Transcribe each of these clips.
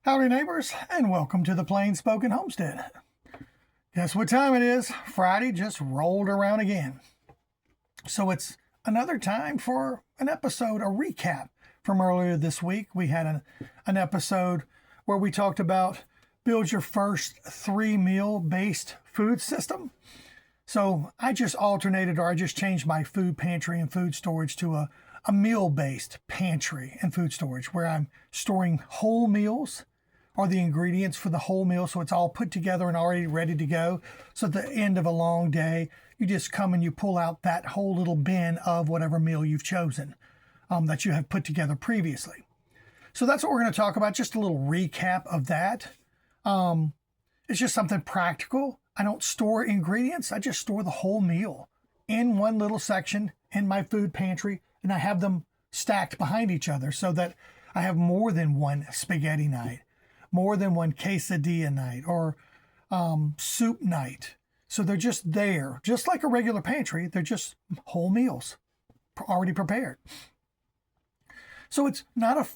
Howdy neighbors, and welcome to the Plain Spoken Homestead. Guess what time it is? Friday just rolled around again. So it's another time for an episode, a recap from earlier this week. We had an episode where we talked about build your first 3-meal based food system. So I just changed my food pantry and food storage to a meal-based pantry and food storage where I'm storing whole meals or the ingredients for the whole meal, so it's all put together and already ready to go. So at the end of a long day, you just come and you pull out that whole little bin of whatever meal you've chosen that you have put together previously. So that's what we're going to talk about, just a little recap of that. It's just something practical. I don't store ingredients. I just store the whole meal in one little section in my food pantry, and I have them stacked behind each other so that I have more than one spaghetti night, more than one quesadilla night, or soup night. So they're just there, just like a regular pantry. They're just whole meals already prepared. So it's not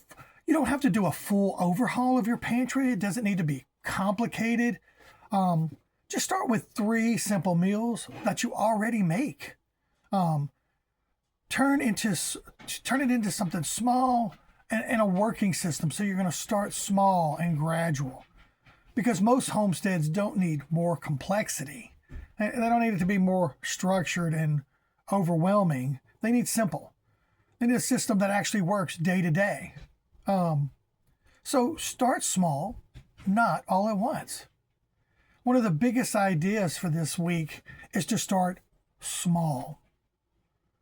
you don't have to do a full overhaul of your pantry. It doesn't need to be complicated. Just start with 3 simple meals that you already make. Turn it into something small and a working system. So you're going to start small and gradual, because most homesteads don't need more complexity. They don't need it to be more structured and overwhelming. They need simple. They need a system that actually works day to day. So start small, not all at once. One of the biggest ideas for this week is to start small.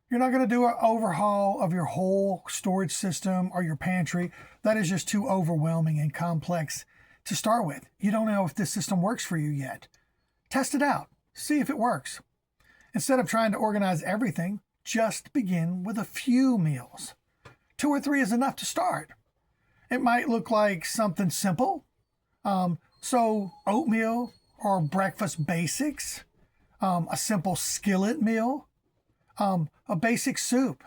You're not going to do an overhaul of your whole storage system or your pantry. That is just too overwhelming and complex to start with. You don't know if this system works for you yet. Test it out. See if it works. Instead of trying to organize everything, just begin with a few meals. 2 or 3 is enough to start. It might look like something simple. So oatmeal or breakfast basics, a simple skillet meal, a basic soup,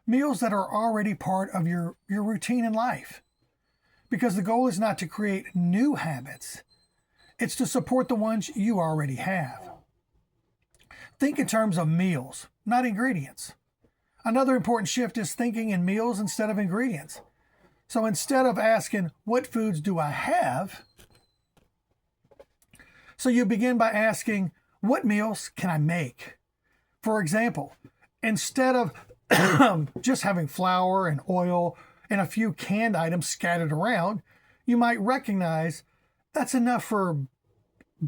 meals that are already part of your routine in life. Because the goal is not to create new habits. It's to support the ones you already have. Think in terms of meals, not ingredients. Another important shift is thinking in meals instead of ingredients. So instead of asking, what foods do I have? So you begin by asking, what meals can I make? For example, instead of just having flour and oil and a few canned items scattered around, you might recognize that's enough for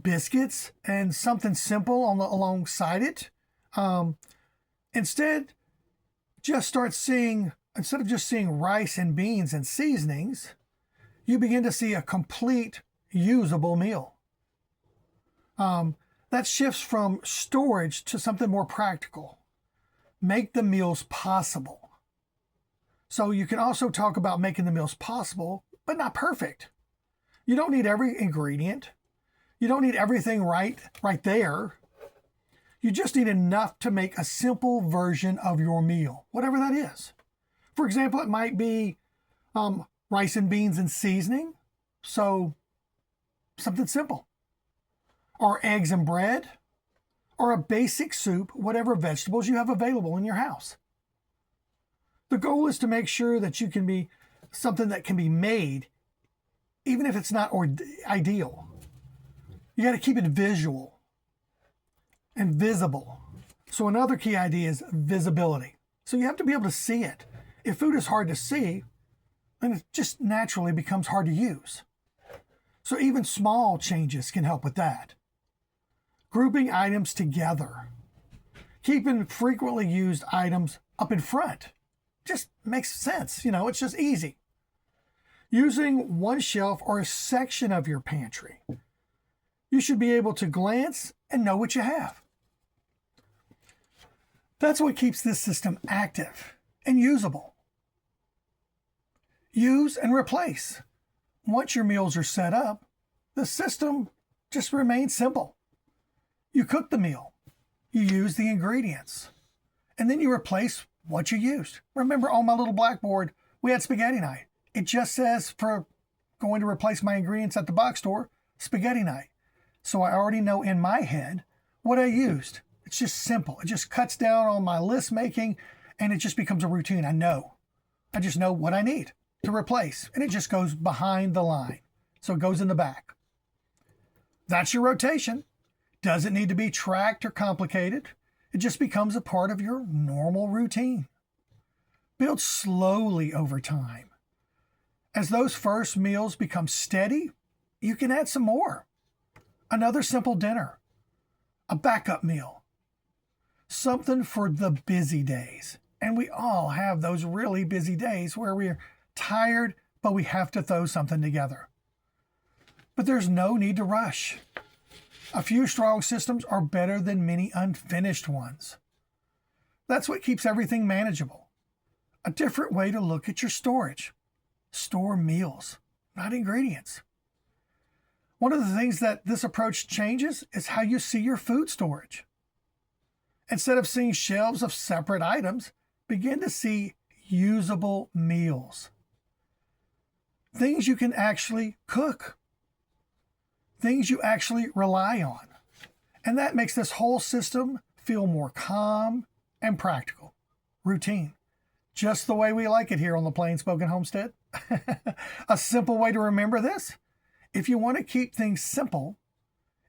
biscuits and something simple alongside it. Instead of just seeing rice and beans and seasonings, you begin to see a complete usable meal. That shifts from storage to something more practical. Make the meals possible. So you can also talk about making the meals possible, but not perfect. You don't need every ingredient. You don't need everything right there. You just need enough to make a simple version of your meal, whatever that is. For example, it might be rice and beans and seasoning, so something simple. Or eggs and bread, or a basic soup, whatever vegetables you have available in your house. The goal is to make sure that you can be something that can be made, even if it's not ideal. You got to keep it visual and visible. So another key idea is visibility. So you have to be able to see it. If food is hard to see, then it just naturally becomes hard to use. So even small changes can help with that. Grouping items together. Keeping frequently used items up in front. Just makes sense. It's just easy. Using one shelf or a section of your pantry. You should be able to glance and know what you have. That's what keeps this system active and usable. Use and replace. Once your meals are set up, the system just remains simple. You cook the meal, you use the ingredients, and then you replace what you used. Remember, on my little blackboard, we had spaghetti night. It just says for going to replace my ingredients at the box store, spaghetti night. So I already know in my head what I used. It's just simple. It just cuts down on my list making and it just becomes a routine. I just know what I need to replace, and it just goes behind the line. So it goes in the back. That's your rotation. Doesn't need to be tracked or complicated. It just becomes a part of your normal routine. Build slowly over time. As those first meals become steady, you can add some more. Another simple dinner, a backup meal, something for the busy days. And we all have those really busy days where we're tired, but we have to throw something together. But there's no need to rush. A few strong systems are better than many unfinished ones. That's what keeps everything manageable. A different way to look at your storage. Store meals, not ingredients. One of the things that this approach changes is how you see your food storage. Instead of seeing shelves of separate items, begin to see usable meals. Things you can actually cook. Things you actually rely on. And that makes this whole system feel more calm and practical. Routine. Just the way we like it here on the Plain Spoken Homestead. A simple way to remember this. If you want to keep things simple,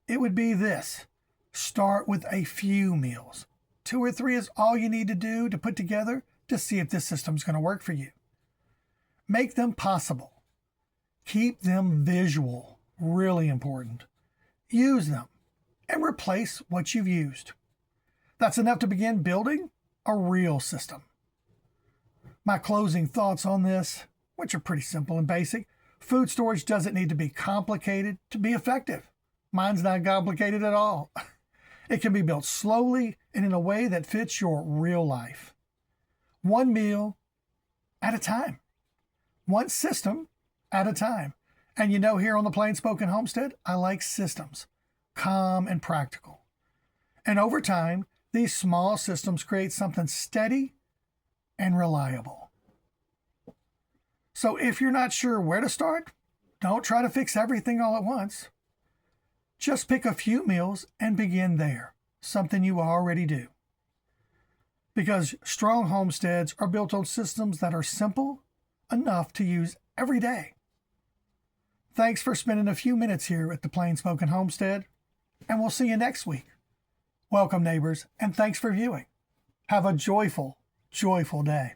it would be this. Start with a few meals. 2 or 3 is all you need to do to put together to see if this system's going to work for you. Make them possible. Keep them visual. Really important. Use them and replace what you've used. That's enough to begin building a real system. My closing thoughts on this, which are pretty simple and basic. Food storage doesn't need to be complicated to be effective. Mine's not complicated at all. It can be built slowly and in a way that fits your real life. One meal at a time. One system at a time. And you know, here on the Plain Spoken Homestead, I like systems, calm and practical. And over time, these small systems create something steady and reliable. So if you're not sure where to start, don't try to fix everything all at once. Just pick a few meals and begin there, something you already do. Because strong homesteads are built on systems that are simple enough to use every day. Thanks for spending a few minutes here at the Plain Spoken Homestead, and we'll see you next week. Welcome, neighbors, and thanks for viewing. Have a joyful, joyful day.